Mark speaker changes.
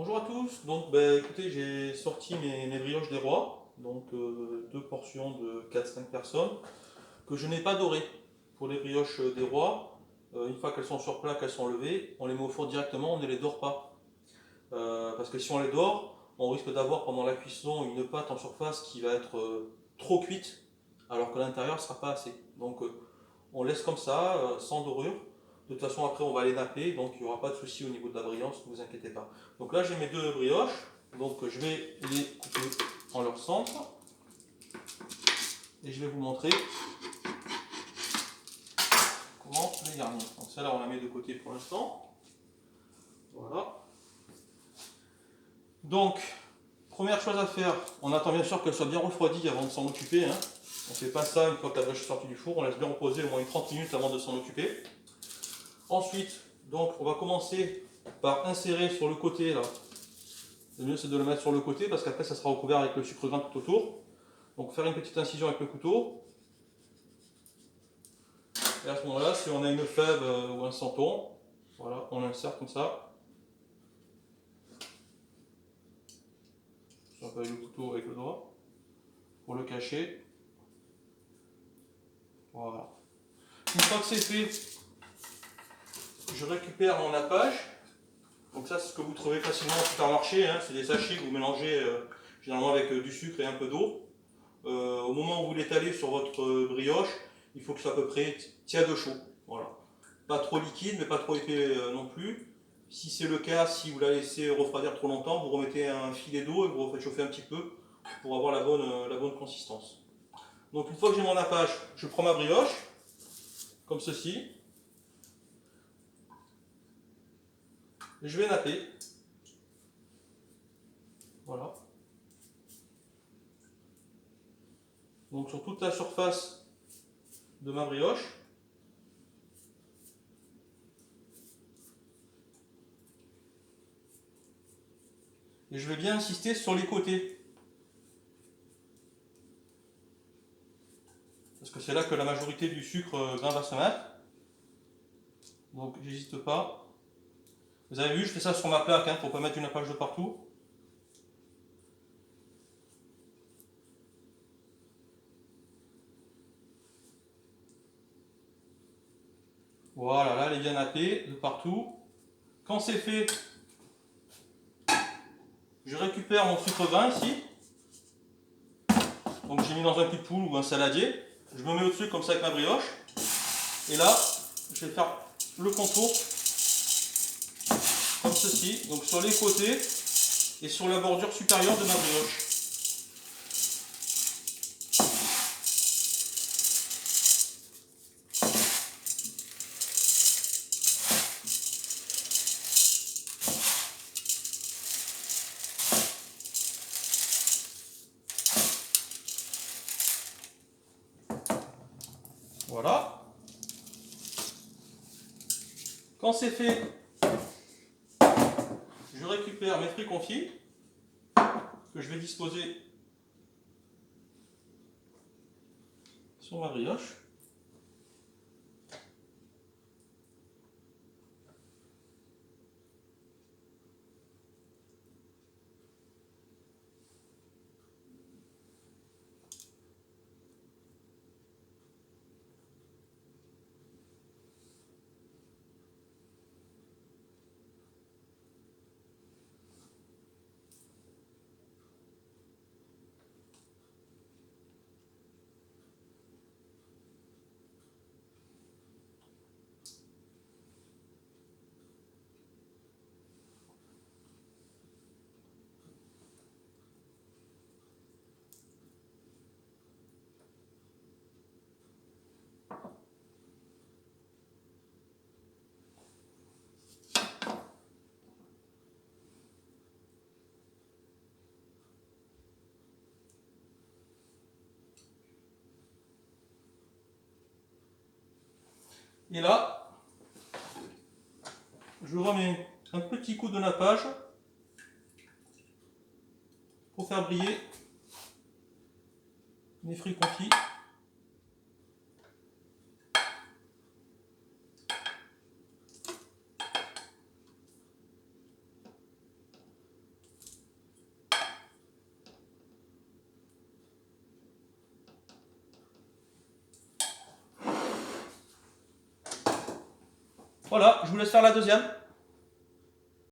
Speaker 1: Bonjour à tous, donc écoutez, j'ai sorti mes brioches des rois, donc deux portions de 4-5 personnes, que je n'ai pas dorées. Pour les brioches des rois, une fois qu'elles sont sur plat, qu'elles sont levées, on les met au four directement, on ne les dore pas. Parce que si on les dore, on risque d'avoir pendant la cuisson une pâte en surface qui va être trop cuite, alors que l'intérieur ne sera pas assez. Donc on laisse comme ça, sans dorure. De toute façon, après, on va les napper, donc il n'y aura pas de souci au niveau de la brillance, ne vous inquiétez pas. Donc là, j'ai mes deux brioches, donc je vais les couper en leur centre. Et je vais vous montrer comment les garnir. Donc celle-là, on la met de côté pour l'instant. Voilà. Donc, première chose à faire, on attend bien sûr qu'elle soit bien refroidie avant de s'en occuper. On ne fait pas ça une fois que la brioche est sortie du four, on laisse bien reposer au moins 30 minutes avant de s'en occuper. Ensuite, donc, on va commencer par insérer sur le côté là. Le mieux c'est de le mettre sur le côté parce qu'après ça sera recouvert avec le sucre grain tout autour. Donc faire une petite incision avec le couteau. Et à ce moment-là, si on a une fève ou un santon, voilà, on l'insère comme ça. Je rappelle le couteau avec le doigt pour le cacher. Voilà. Une fois que c'est fait, je récupère mon nappage. Donc ça, c'est ce que vous trouvez facilement au supermarché. C'est des sachets que vous mélangez généralement avec du sucre et un peu d'eau. Au moment où vous l'étalez sur votre brioche, il faut que ce soit à peu près tiède chaud. Voilà. Pas trop liquide, mais pas trop épais non plus. Si c'est le cas, si vous la laissez refroidir trop longtemps, vous remettez un filet d'eau et vous refaites chauffer un petit peu pour avoir la bonne consistance. Donc une fois que j'ai mon nappage, je prends ma brioche, comme ceci, et je vais napper. Voilà. Donc sur toute la surface de ma brioche. Et je vais bien insister sur les côtés. Parce que c'est là que la majorité du sucre grain va se mettre. Donc j'hésite pas. Vous avez vu, je fais ça sur ma plaque pour ne pas mettre une nappage de partout. Voilà, là elle est bien nappée de partout. Quand c'est fait, je récupère mon sucre grain ici. Donc j'ai mis dans un cul de poule ou un saladier. Je me mets au-dessus comme ça avec ma brioche. Et là, je vais faire le contour comme ceci. Donc sur les côtés et sur la bordure supérieure de ma brioche. Voilà. Quand c'est fait, je récupère mes fruits confits que je vais disposer sur ma brioche. Et là, je remets un petit coup de nappage pour faire briller mes fruits confits. Voilà, je vous laisse faire la deuxième.